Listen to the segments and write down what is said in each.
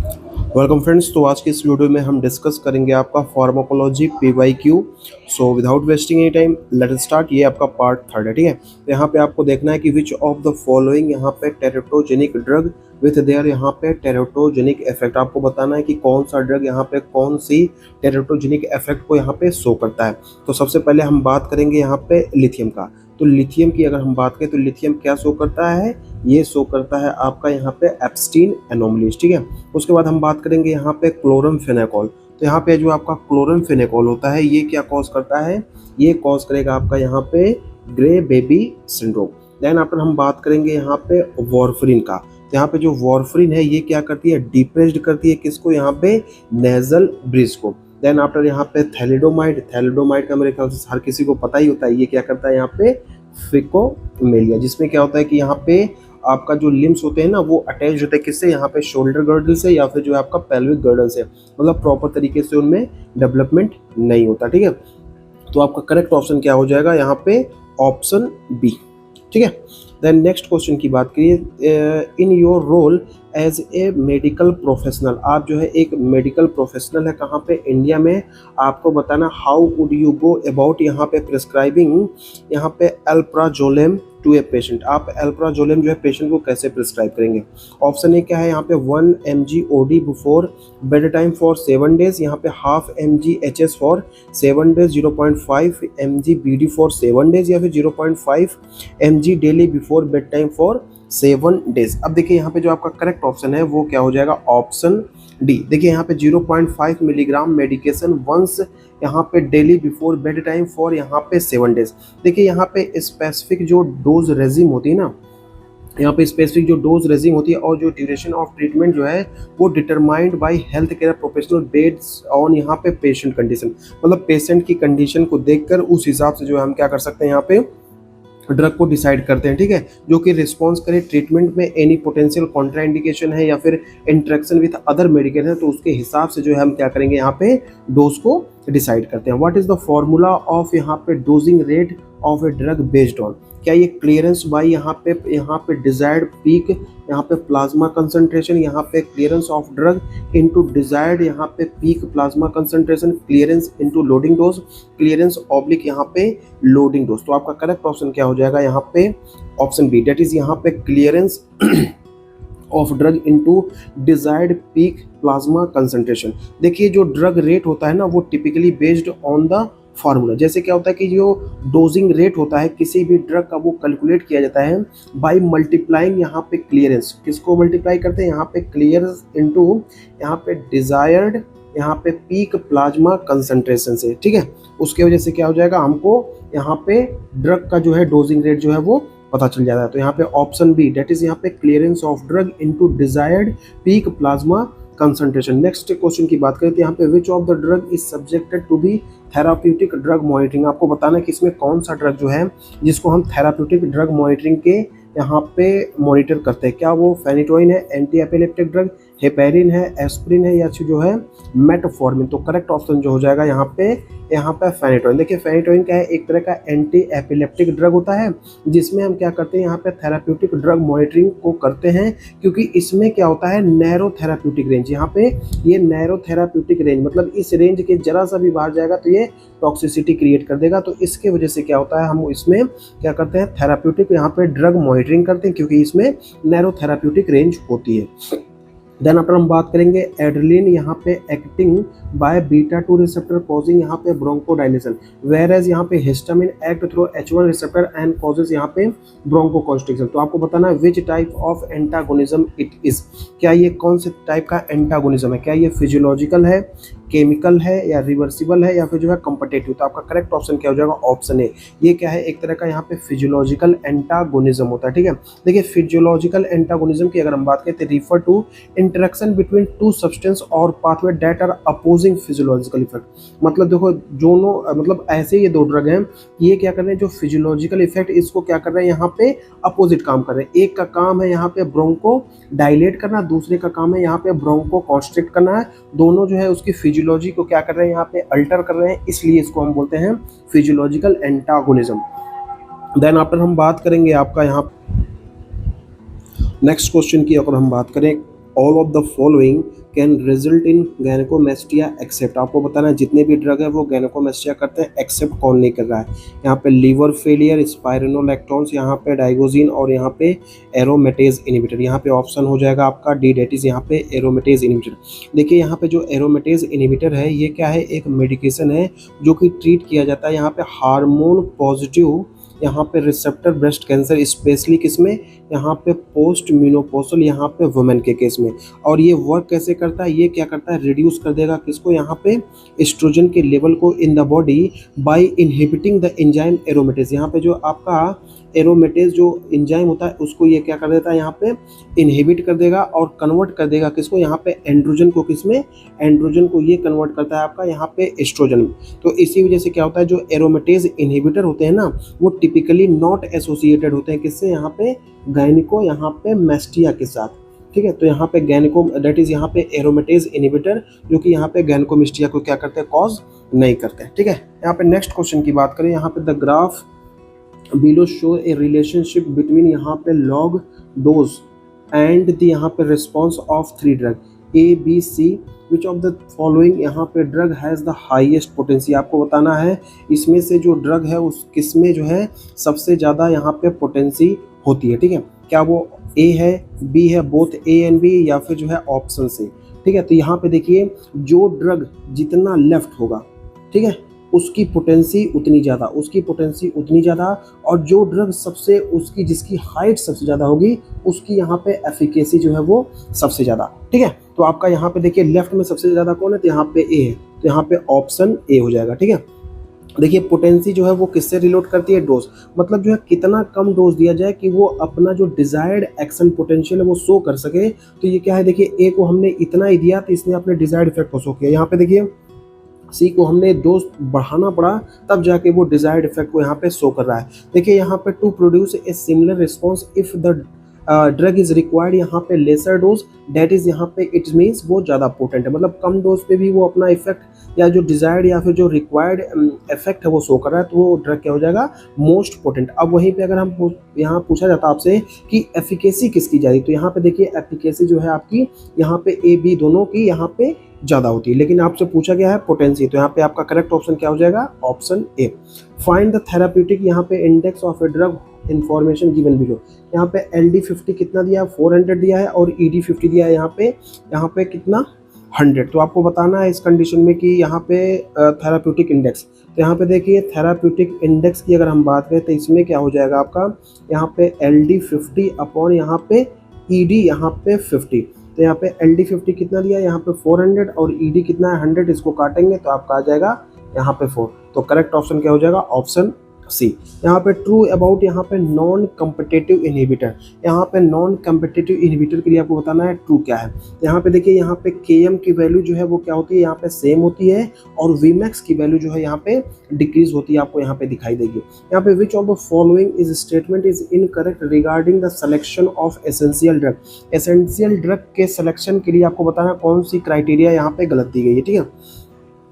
Welcome friends. तो आज की इस वीडियो में हम डिस्कस करेंगे आपका pharmacology PYQ. So without wasting any time let us start. ये आपका पार्ट थर्ड है, ठीक है। तो यहाँ पे आपको देखना है कि विच ऑफ द फॉलोइंग यहाँ पे टेरेटोजेनिक ड्रग विथ देयर यहाँ पे टेरेटोजेनिक इफेक्ट, आपको बताना है कि कौन सा ड्रग यहाँ पे कौन सी टेरेटोजेनिक इफेक्ट को यहाँ पे शो करता है। तो सबसे पहले हम बात करेंगे यहाँ पे लिथियम का। तो लिथियम की अगर हम बात करें तो लिथियम क्या शो करता है, ये शो करता है आपका यहाँ पे एप्स्टीन एनोमलीज, ठीक है। उसके बाद हम बात करेंगे यहाँ पे क्लोरमफेनेकॉल। तो यहाँ पे जो आपका क्लोरमफेनेकॉल होता है ये क्या कॉज करता है, ये कॉज करेगा आपका यहाँ पे grey baby syndrome. Then after हम बात करेंगे यहाँ पे वॉरफरिन का। तो यहाँ पे जो वॉरफरिन है ये क्या करती है, डिप्रेस्ड करती है किसको, यहाँ पे नेजल ब्रिज को। देन आफ्टर यहाँ पे थैलिडोमाइड। थैलिडोमाइड का मेरे ख्याल से हर किसी को पता ही होता है, ये क्या करता है यहाँ पे फिकोमेलिया, जिसमें क्या होता है कि यहाँ पे आपका जो लिम्स होते हैं ना वो अटैच होते हैं किससे, यहाँ पे शोल्डर गर्डल से या फिर जो है आपका पेल्विक गर्डल से, मतलब प्रॉपर तरीके से उनमें डेवलपमेंट नहीं होता, ठीक है। तो आपका करेक्ट ऑप्शन क्या हो जाएगा यहाँ पे, ऑप्शन बी, ठीक है। देन नेक्स्ट क्वेश्चन की बात करिए, in your role as a medical professional, आप जो है एक मेडिकल प्रोफेशनल है कहाँ पे, इंडिया में। आपको बताना how would you go about यहाँ पे प्रिस्क्राइबिंग यहाँ पे अल्प्राजोलेम टू ए पेशेंट, आप अल्प्राजोलेम जो है पेशेंट को कैसे प्रिस्क्राइब करेंगे। ऑप्शन ए क्या है यहाँ पे 1 mg OD before bed time for 7 days, यहाँ पे half mg HS for 7 days, 0.5 mg BD for 7 days, या फिर 0.5 mg daily before bed time for 7 days। अब देखिए यहाँ पे जो आपका करेक्ट ऑप्शन है वो क्या हो जाएगा, ऑप्शन डी। देखिए यहाँ पे 0.5 मिलीग्राम मेडिकेशन वंस यहाँ पे daily before bed time for यहाँ पे 7 days। देखिए यहाँ पे स्पेसिफिक जो डोज रेजिम होती है ना, यहाँ पे स्पेसिफिक जो डोज रेजिम होती है और जो ड्यूरेशन ऑफ ट्रीटमेंट जो है वो determined by health care professional based on यहाँ पे पेशेंट कंडीशन, मतलब पेशेंट की कंडीशन को देखकर उस हिसाब से जो है हम क्या कर सकते हैं यहाँ पे ड्रग को डिसाइड करते हैं, ठीक है, जो कि रिस्पॉन्स करे ट्रीटमेंट में एनी पोटेंशियल कॉन्ट्राइंडिकेशन है या फिर इंटरेक्शन विथ अदर मेडिकेशन है, तो उसके हिसाब से जो है हम क्या करेंगे यहाँ पे डोज को डिसाइड करते हैं। What is the formula of यहाँ पे dosing rate of a drug based on, क्या ये क्लियरेंस बाय यहाँ पे डिजायर्ड पीक यहाँ पे प्लाज्मा कंसंट्रेशन, यहाँ पे clearance of drug into desired यहाँ पे peak plasma concentration, clearance into loading dose, clearance oblique यहाँ पे लोडिंग डोज। तो आपका करेक्ट ऑप्शन क्या हो जाएगा यहाँ पे, ऑप्शन बी, डेट इज यहाँ पे clearance of drug into desired peak plasma concentration. देखिए जो ड्रग रेट होता है ना वो typically based on the formula, जैसे क्या होता है कि जो डोजिंग रेट होता है किसी भी ड्रग का वो कैलकुलेट किया जाता है बाय मल्टीप्लाइंग यहाँ पे क्लियरेंस, किसको मल्टीप्लाई करते हैं यहाँ पे क्लियरेंस इनटू यहाँ पे डिजायर्ड यहाँ पे पीक प्लाज्मा कंसंट्रेशन से, ठीक है। उसके वजह से क्या हो जाएगा, हमको यहाँ पे ड्रग का जो है डोजिंग रेट जो है वो पता चल जाता है। तो यहाँ पे ऑप्शन बी, डेट इज यहाँ पे clearance of drug into desired peak plasma concentration. Next question की बात करें तो यहाँ पे which of the drug is subjected to be therapeutic drug monitoring, आपको बताना है कि इसमें कौन सा ड्रग जो है जिसको हम थेराप्यूटिक ड्रग मॉनिटरिंग के यहाँ पे मॉनिटर करते हैं। क्या वो फेनिटोइन है, एंटी एपिलेप्टिक ड्रग, हेपेरिन है, एस्प्रिन है, या जो है मेटफॉर्मिन। तो करेक्ट ऑप्शन जो हो जाएगा यहाँ पे फेनिटोइन। देखिए फेनिटोइन क्या है, एक तरह का एंटी एपिलेप्टिक ड्रग होता है जिसमें हम क्या करते हैं यहाँ पे थेराप्यूटिक ड्रग मॉनिटरिंग को करते हैं, क्योंकि इसमें क्या होता है नैरो थेराप्यूटिक रेंज, यहाँ पे ये नैरो थेराप्यूटिक रेंज मतलब इस रेंज के जरा सा भी बाहर जाएगा तो ये टॉक्सिसिटी क्रिएट कर देगा। तो इसके वजह से क्या होता है हम इसमें क्या करते हैं थेराप्यूटिक यहाँ पे ड्रग मॉनिटरिंग करते हैं, क्योंकि इसमें नैरो थेराप्यूटिक रेंज होती है। देन आफ्टर हम बात करेंगे एड्रेलिन यहाँ पे acting by beta 2 receptor causing यहाँ पे ब्रोंकोडाइलेशन, वेयर एज यहाँ पे histamine act through H1 receptor and causes यहाँ पे ब्रोंकोकॉन्स्ट्रिक्शन। तो आपको बताना है which type of antagonism it is, क्या ये कौन से टाइप का एंटागोनिज्म है, क्या ये फिजियोलॉजिकल है, केमिकल है, या रिवर्सिबल है, या फिर जो है कंपटेटिव। तो आपका करेक्ट ऑप्शन क्या हो जाएगा, ऑप्शन ए। ये क्या है, एक तरह का यहाँ पे फिजियोलॉजिकल एंटागोनिज्म होता है, ठीक है। देखिए फिजियोलॉजिकल एंटागोनिज्म की अगर हम बात करें तो refer to interaction between two substance और pathway that are opposing physiological effect, मतलब देखो दोनों मतलब ऐसे ये दो ड्रग हैं, ये क्या कर रहे हैं जो फिजियोलॉजिकल इफेक्ट इसको क्या कर रहे हैं यहाँ पे अपोजिट काम कर रहे हैं। एक का काम है यहाँ पे ब्रोंको डायलेट करना, दूसरे का काम है यहाँ पे ब्रोंको कॉन्स्ट्रिक्ट करना है। दोनों जो है उसकी फिजियोलॉजी को क्या कर रहे हैं यहाँ पे अल्टर कर रहे हैं, इसलिए इसको हम बोलते हैं फिजियोलॉजिकल एंटागोनिज्म। देन आफ्टर हम बात करेंगे आपका यहाँ नेक्स्ट क्वेश्चन की, अगर हम बात करें all of the following can result in gynaecomastia except, आपको बताना है जितने भी ड्रग है वो गैनकोमेस्टिया करते हैं, एक्सेप्ट कौन नहीं कर रहा है। यहाँ पे लीवर फेलियर, स्पाइरोनोलैक्टोन्स, यहाँ पे डाइगोजिन और यहाँ पे एरोमेटेज इनिबिटर। यहाँ पे ऑप्शन हो जाएगा आपका डी, डेट इज यहाँ पे एरोमेटेज इनिबिटर। देखिए यहाँ पे जो एरोमेटेज इनिबिटर है ये क्या है, एक मेडिकेशन है जो कि ट्रीट किया जाता है यहाँ पे हार्मोन पॉजिटिव यहाँ पे रिसेप्टर ब्रेस्ट कैंसर, स्पेशली किसमें, यहाँ पे पोस्ट मेनोपॉजल यहाँ पे वुमेन के केस में। और ये वर्क कैसे करता है, ये क्या करता है, रिड्यूस कर देगा किसको, यहाँ पे एस्ट्रोजन के लेवल को in the body by inhibiting the enzyme aromatase. यहाँ पे जो आपका एरोमेटेज जो एंजाइम होता है उसको ये क्या कर देता है, यहाँ पे इनहिबिट कर देगा और कन्वर्ट कर देगा किसको, यहाँ पे एंड्रोजन को, किसमें, एंड्रोजन को ये कन्वर्ट करता है आपका यहाँ पे एस्ट्रोजन में। तो इसी वजह से क्या होता है, जो एरोमेटेज इनहिबिटर होते हैं ना वो टिपिकली नॉट एसोसिएटेड होते हैं किससे, यहाँ पे गायनिको यहाँ पे मेस्टिया के साथ, ठीक है। तो यहाँ पे गैनिको दैट इज यहाँ पे एरोमेटेज इनहिबिटर जो कि यहाँ पे गैनकोमेस्टिया को क्या करते हैं, कॉज नहीं करते हैं, ठीक है। यहाँ पे नेक्स्ट क्वेश्चन की बात करें, यहाँ पे the graph below show a relationship between यहाँ पे लॉग डोज एंड द यहाँ पे response of 3 drug A B C, which of the following यहाँ पे drug has the highest potency. आपको बताना है इसमें से जो ड्रग है उस किसमें जो है सबसे ज़्यादा यहाँ पे पोटेंसी होती है, ठीक है। क्या वो ए है, बी है, बोथ ए एंड बी, या फिर जो है ऑप्शन से, ठीक है। तो यहाँ पे देखिए जो ड्रग जितना लेफ्ट होगा, ठीक है, उसकी पोटेंसी उतनी ज़्यादा, उसकी पोटेंसी उतनी ज़्यादा, और जो ड्रग सबसे उसकी जिसकी हाइट सबसे ज़्यादा होगी उसकी यहाँ पे एफिकेसी जो है वो सबसे ज़्यादा, ठीक है। तो आपका यहाँ पे देखिए लेफ्ट में सबसे ज़्यादा कौन है, तो यहाँ पे ए है, तो यहाँ पे ऑप्शन ए हो जाएगा, ठीक है। देखिए पोटेंसी जो है वो किससे रिलेट करती है, डोज, मतलब जो है कितना कम डोज दिया जाए कि वो अपना जो डिजायर्ड एक्शन पोटेंशियल है वो शो कर सके। तो ये क्या है, देखिए ए को हमने इतना ही दिया तो इसने अपने डिजायर्ड इफेक्ट को शो किया। यहाँ पे देखिए सी को हमने डोज बढ़ाना पड़ा तब जाके वो डिजायर्ड इफेक्ट को यहाँ पे शो कर रहा है। देखिए यहाँ पे to produce a similar response if the drug is required यहाँ पे लेसर डोज, डेट इज यहाँ पे इट मीन्स वो ज़्यादा पोटेंट है, मतलब कम डोज पे भी वो अपना इफेक्ट या जो डिजायर्ड या फिर जो रिक्वायर्ड इफेक्ट है वो शो कर रहा है, तो वो ड्रग क्या हो जाएगा, मोस्ट पोटेंट। अब वहीं पे अगर हम यहाँ पूछा जाता आपसे कि एफिकेसी किसकी जा रही, तो यहाँ पे देखिए एफिकेसी जो है आपकी यहाँ पे ए बी दोनों की यहाँ पे ज़्यादा होती है, लेकिन आपसे पूछा गया है पोटेंसी, तो यहाँ पे आपका करेक्ट ऑप्शन क्या हो जाएगा, option A. Find the therapeutic यहाँ पे index of a drug information given below. यहाँ पे LD50 कितना दिया है, 400 दिया है, और ED50 दिया है यहाँ पे कितना, 100। तो आपको बताना है इस कंडीशन में कि यहाँ पे थेराप्यूटिक इंडेक्स, तो यहाँ पे देखिए थेराप्यूटिक इंडेक्स की अगर हम बात करें तो इसमें क्या हो जाएगा आपका, यहाँ पे LD50 अपॉन यहाँ पे ED यहाँ पे 50। तो यहाँ पे LD50 कितना दिया है, यहाँ पे 400, और ED कितना है 100, इसको काटेंगे तो आपका आ जाएगा यहाँ पे 4। तो करेक्ट ऑप्शन क्या हो जाएगा, ऑप्शन सी। यहाँ पे ट्रू अबाउट यहाँ पे नॉन कम्पिटिटिव इनहिबिटर, यहाँ पे नॉन कम्पिटिटिव इनहिबिटर के लिए आपको बताना है ट्रू क्या है। यहाँ पे देखिए यहाँ पे Km की वैल्यू जो है वो क्या होती है, यहाँ पे सेम होती है, और Vmax की वैल्यू जो है यहाँ पे डिक्रीज होती है, आपको यहाँ पे दिखाई देगी। यहाँ पे which of the following is statement is incorrect regarding the selection of essential drug. Essential drug के सिलेक्शन के लिए आपको बताना कौन सी क्राइटेरिया यहाँ पे गलत दी गई है, ठीक है।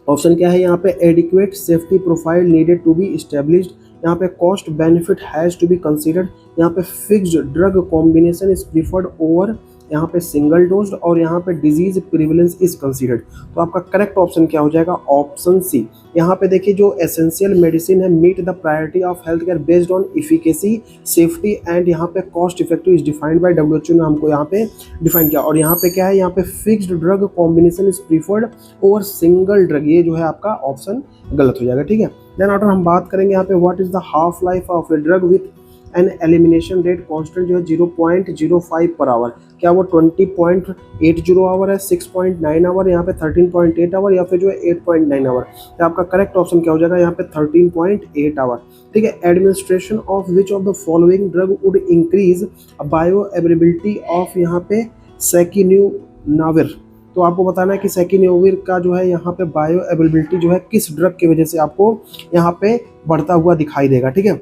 ऑप्शन क्या है, यहाँ पे adequate safety profile needed to be established, यहाँ पे cost benefit has to be considered, यहाँ पे fixed drug combination is preferred over यहाँ पे सिंगल डोज, और यहाँ पे डिजीज प्रिविलेंस इज कंसीडर्ड। तो आपका करेक्ट ऑप्शन क्या हो जाएगा, ऑप्शन सी। यहाँ पे देखिए जो एसेंशियल मेडिसिन है meet the priority of health care based on efficacy, safety and यहाँ पे cost effective is defined by WHO ने हमको यहाँ पे डिफाइन किया। और यहाँ पे क्या है, यहाँ पे fixed drug combination is preferred over single drug, ये जो है आपका ऑप्शन गलत हो जाएगा, ठीक है। देन आफ्टर हम बात करेंगे यहाँ पे what is the half life of a drug with an elimination rate constant जो है 0.05 पर आवर। क्या वो 20.80 आवर है, 6.9 आवर, यहाँ पे 13.8 आवर, या फिर जो है 8.9 आवर। तो आपका करेक्ट ऑप्शन क्या हो जाएगा, यहाँ पे 13.8 आवर, ठीक है। Administration of which of the following drug would increase bio availability of यहाँ पे सेकिन्यूनाविर। तो आपको बताना है कि सेकिन्यूविर का जो है यहाँ पे बायो अवेलेबिलिटी जो है किस ड्रग की वजह से आपको यहाँ पे बढ़ता हुआ दिखाई देगा, ठीक है।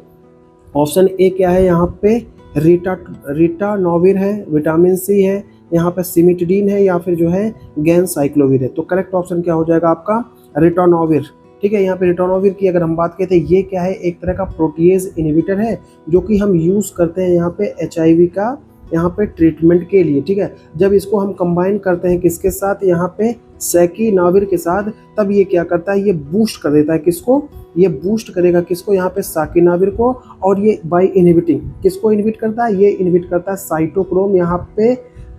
ऑप्शन ए क्या है, यहाँ पे रिटानोविर है, विटामिन सी है, यहाँ पे सिमिटिडीन है, या फिर जो है गैनसाइक्लोविर है। तो करेक्ट ऑप्शन क्या हो जाएगा आपका, रिटानोविर, ठीक है। यहाँ पे रिटानोविर की अगर हम बात करें तो ये क्या है, एक तरह का प्रोटीएज इनहिबिटर है जो कि हम यूज़ करते हैं यहाँ पे HIV का यहाँ पे ट्रीटमेंट के लिए, ठीक है। जब इसको हम कंबाइन करते हैं किसके साथ, यहाँ पे सैकिनाविर के साथ, तब ये क्या करता है, ये बूस्ट कर देता है किसको, ये बूस्ट करेगा किसको, यहाँ पे साकिनाविर को, और ये बाय इनहिबिटिंग किसको इनहिबिट करता है, ये इनहिबिट करता है साइटोक्रोम यहाँ पे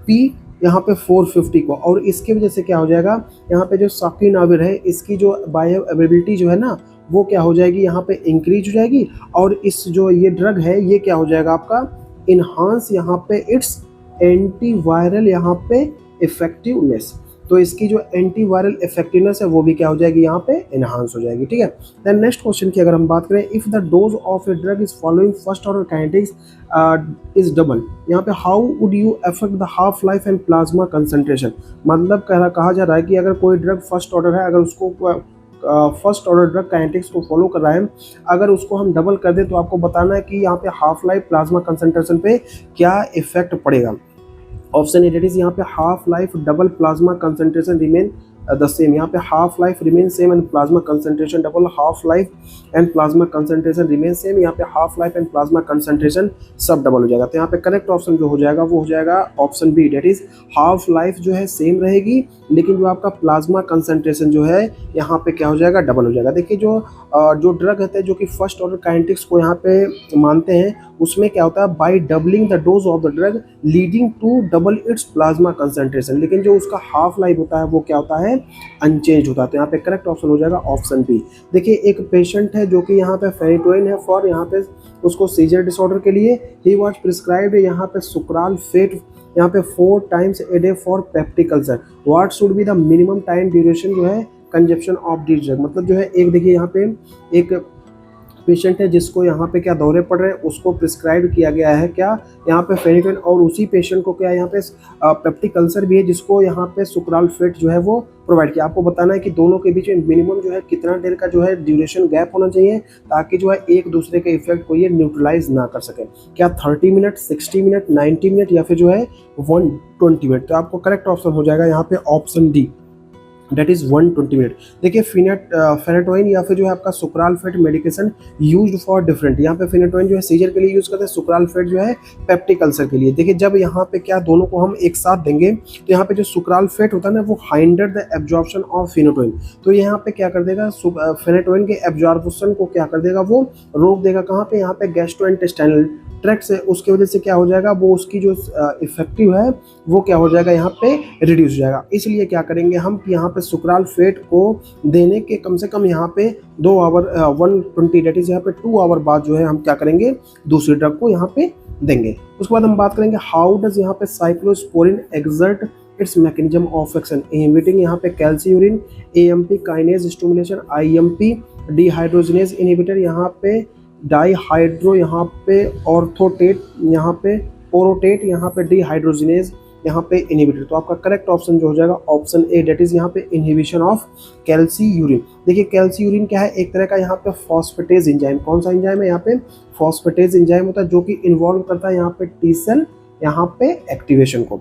पी यहाँ पे 450 को, और इसकी वजह से क्या हो जाएगा, यहाँ पे जो साकिनाविर है इसकी जो बायो अवेलेबिलिटी जो है ना वो क्या हो जाएगी, यहाँ पे इंक्रीज हो जाएगी, और इस जो ये ड्रग है ये क्या हो जाएगा आपका इन्हांस यहाँ पे इट्स एंटीवायरल यहाँ पे इफेक्टिवनेस, तो इसकी जो एंटीवायरल इफेक्टिवनेस है वो भी क्या हो जाएगी, यहाँ पे एनहांस हो जाएगी, ठीक है। देन नेक्स्ट क्वेश्चन की अगर हम बात करें, if the dose of a drug is following first order kinetics is double, यहाँ पे how would you affect the half life and plasma concentration, मतलब कहा जा रहा है कि अगर कोई ड्रग फर्स्ट ऑर्डर है, अगर उसको फर्स्ट ऑर्डर ड्रग काइनेटिक्स को फॉलो कर रहा है, अगर उसको हम डबल कर दें तो आपको बताना है कि यहाँ पे हाफ लाइफ प्लाज्मा कंसंट्रेशन पे क्या इफेक्ट पड़ेगा। ऑप्शन ए, डेट इज यहाँ पे half life double plasma concentration remain the same, यहाँ पे half life remain same and plasma concentration double, half life and plasma concentration remain same, यहाँ पे half life and plasma concentration सब double हो जाएगा। तो यहाँ पे करेक्ट ऑप्शन जो हो जाएगा वो हो जाएगा option B, that is half life जो है सेम रहेगी, लेकिन जो आपका प्लाज्मा कंसंट्रेशन जो है यहाँ पे क्या हो जाएगा, डबल हो जाएगा। देखिए जो ड्रग होते हैं जो कि फर्स्ट ऑर्डर काइनेटिक्स को यहाँ पे मानते हैं, उसमें क्या होता है, by doubling the dose of the drug leading to double its plasma concentration, लेकिन जो उसका हाफ लाइफ होता है वो क्या होता है, अनचेंज होता है। तो यहाँ पे करेक्ट ऑप्शन हो जाएगा ऑप्शन बी। देखिए एक पेशेंट है जो कि यहाँ पे फेनिटोइन है फॉर यहाँ पे उसको सीजर डिसऑर्डर के लिए, ही वाज प्रिस्क्राइब्ड यहाँ पे सुक्राल फेट यहाँ पे 4 times a day for peptic ulcer, what should be the minimum time duration जो है कंजप्शन ऑफ दिस ड्रग, मतलब जो है एक देखिए यहाँ पे एक पेशेंट है जिसको यहाँ पे क्या दौरे पड़ रहे हैं, उसको प्रिस्क्राइब किया गया है क्या यहाँ पे फेनिटोइन, और उसी पेशेंट को क्या यहाँ पे पेप्टिक अल्सर भी है जिसको यहाँ पे सुक्राल फेट जो है वो प्रोवाइड किया। आपको बताना है कि दोनों के बीच में मिनिमम जो है कितना देर का जो है ड्यूरेशन गैप होना चाहिए ताकि जो है एक दूसरे के इफेक्ट को ये न्यूट्रलाइज ना कर सके, क्या 30 मिनट, 60 मिनट, 90 मिनट या फिर जो है 120 मिनट। तो आपको करेक्ट ऑप्शन हो जाएगा यहाँ पे option D, that is 120 minute. देखिए फेनेटोइन या फिर जो है आपका sucralfate medication used for different, यहाँ पे फेनेटोइन जो है सीजर के लिए यूज करते हैं, सुक्राल फेट जो है पेप्टिक अल्सर के लिए। देखिए जब यहाँ पे क्या दोनों को हम एक साथ देंगे तो यहाँ पे जो सुक्राल फेट होता है ना वो hinder the absorption of phenytoin, तो यहाँ पे क्या कर देगा, फेनेटोइन के एब्जॉर्प्शन को क्या कर देगा, वो रोक देगा कहाँ पे, यहाँ पे गैस्ट्रोइंटेस्टाइनल ट्रैक्ट से, उसके वजह से क्या हो जाएगा, वो उसकी जो इफेक्टिव है वो क्या हो जाएगा, यहाँ पे रिड्यूस हो जाएगा। इसलिए क्या करेंगे हम कि यहाँ पे सुक्राल फेट को देने के कम से कम यहाँ पे 2 आवर 120 डेट इज यहाँ पे 2 आवर बाद जो है हम क्या करेंगे, दूसरी ड्रग को यहाँ पे देंगे। उसके बाद हम बात करेंगे हाउ डज यहाँ पे cyclosporine exert its mechanism of action, inhibiting यहाँ पे calcineurin, AMP kinase stimulation, IMP dehydrogenase inhibitor, यहाँ पे डाईहाइड्रो यहाँ पे ऑर्थोटेट, यहाँ पे ओरोटेट, यहाँ पे डिहाइड्रोजिनेज यहाँ पे इनहिबिटर। तो आपका करेक्ट ऑप्शन जो हो जाएगा ऑप्शन ए, डेट इज यहाँ पे इनहिबिशन ऑफ कैल्सियूरिन। देखिए कैल्सियूरिन क्या है, एक तरह का यहाँ पे फॉस्फेटेज एंजाइम, कौन सा एंजाइम है, यहाँ पे फॉस्फेटेज एंजाइम होता है जो कि इन्वॉल्व करता है यहाँ पे टी सेल यहाँ पे एक्टिवेशन को।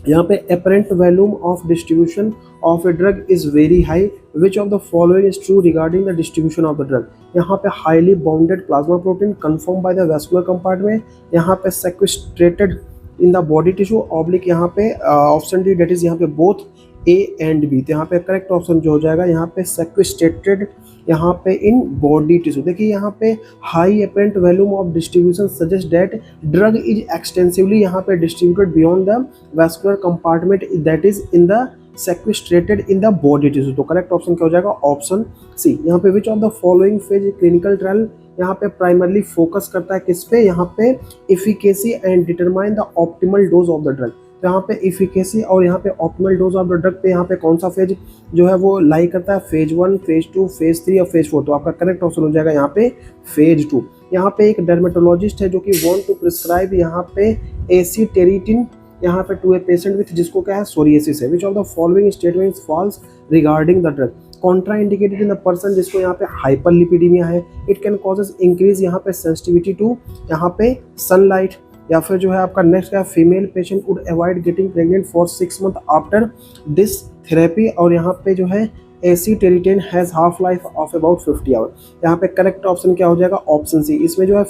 यहाँ पे apparent volume of distribution of a drug is very high, which of the following is true regarding the distribution of the drug, यहाँ पे highly bounded plasma protein confirm by the vascular compartment, यहाँ पे sequestrated in the body tissue oblique, यहाँ पे option D, that is यहाँ पे both A and B. तो यहाँ पे करेक्ट ऑप्शन जो हो जाएगा यहाँ पे सेक्वेस्ट्रेटेड यहाँ पे इन बॉडी टिश्यू। देखिए यहाँ पे high apparent volume of distribution suggest that drug is extensively यहाँ पे distributed beyond the vascular compartment, that is in the sequestrated in the body tissue. तो करेक्ट ऑप्शन क्या हो जाएगा ऑप्शन सी। यहाँ पे which of the following phase clinical trial यहाँ पे प्राइमरली फोकस करता है किस पे, यहाँ पे efficacy and determine the optimal dose of the drug. तो यहाँ पे इफिकेसी और यहाँ पे optimal dose of the drug पे यहाँ पे कौन सा फेज जो है वो लाई करता है, फेज 1, फेज 2, फेज 3 और फेज 4। तो आपका करेक्ट ऑप्शन हो जाएगा यहाँ पे फेज 2। यहाँ पे एक डर्मेटोलॉजिस्ट है जो कि वांट टू प्रिस्क्राइब यहाँ पे एसीटेरिटिन यहाँ पे टू ए पेशेंट विथ जिसको क्या है सोरियासिस है, which of the following statements false regarding the drug, contraindicated in the person जिसको यहाँ पे हाइपरलिपिडीमिया है, इट कैन कॉजेज इंक्रीज यहाँ पे सेंसिटिविटी टू यहाँ पे सनलाइट, या फिर जो है आपका नेक्स्ट है female patient would avoid getting pregnant for 6 month after this therapy, और यहाँ पे जो है acitretin has half life of about 50 hour. यहाँ पे करेक्ट ऑप्शन क्या हो जाएगा ऑप्शन सी। इसमें जो है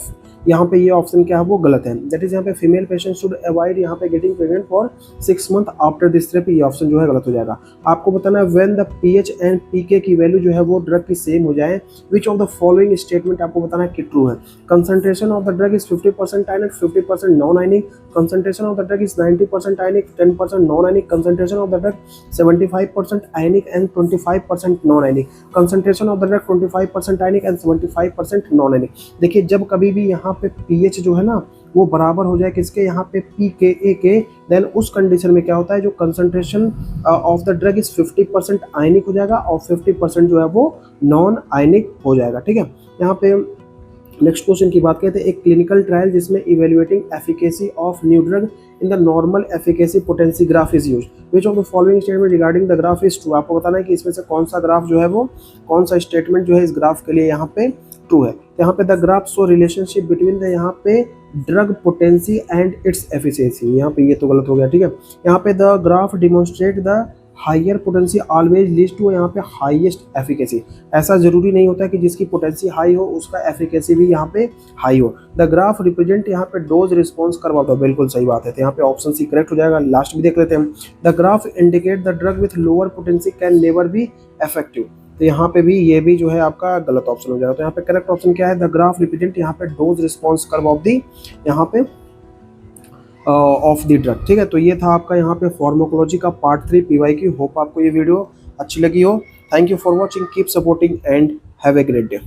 यहाँ पे ये ऑप्शन क्या है वो गलत है। दैट इज यहाँ पे फीमेल पेशेंट शुड अवॉइड यहाँ पे getting pregnant for 6 month after this therapy, ये ऑप्शन जो है गलत हो जाएगा। आपको बताना है व्हेन द पीएच एंड पीके की वैल्यू जो है वो ड्रग की सेम हो जाए, विच ऑफ द फॉलोइंग स्टेटमेंट आपको बताना है कि ट्रू है। Concentration of the drug is 50% ionic, 50% non ionic, concentration of the drug is 90% ionic, 10% non-ionic, concentration of the drug 75% ionic and 25% non-ionic, concentration of the drug 25% ionic and 75% non-ionic। देखिए जब कभी भी यहाँ पे pH जो है ना वो बराबर हो जाए किसके, यहाँ पे pKa के, देन उस कंडीशन में क्या होता है, जो concentration of the drug is 50% आयनिक हो जाएगा और 50% जो है वो नॉन आयनिक हो जाएगा। ठीक है, यहाँ पे नेक्स्ट क्वेश्चन की बात करते हैं, एक क्लिनिकल ट्रायल जिसमें evaluating efficacy of new drug in the normal efficacy potency graph is used, which of the following statement regarding the graph is true. आपको बताना है कि इसमें से कौन सा ग्राफ जो है वो, कौन सा स्टेटमेंट जो है इस ग्राफ के लिए यहाँ पे ट्रू है। यहाँ पे the graph show relationship between the यहाँ पे drug potency and its efficiency, यहाँ पे ये तो गलत हो गया। ठीक है, यहाँ पे the graph demonstrate the higher potency always leads to यहाँ पे हाईएस्ट एफिकेसी, ऐसा जरूरी नहीं होता है कि जिसकी पोटेंसी हाई हो उसका एफिकेसी भी यहाँ पे हाई हो। द ग्राफ रिप्रेजेंट यहाँ पे डोज रिस्पॉन्स करवाता है, बिल्कुल सही बात है, तो यहाँ पे ऑप्शन सी करेक्ट हो जाएगा। लास्ट भी देख लेते हैं, the graph indicate the drug with lower potency can never be effective, तो यहाँ पे भी ये भी जो है आपका गलत ऑप्शन हो जाएगा। तो यहाँ पे करेक्ट ऑप्शन क्या है, द ग्राफ रिप्रेजेंट यहाँ पे dose response curve of the यहाँ पे ऑफ द ड्रग। ठीक है, तो ये था आपका यहाँ पे फार्माकोलॉजी का पार्ट 3 PYQ। होप आपको ये वीडियो अच्छी लगी हो। Thank you for watching, keep supporting and have a great day.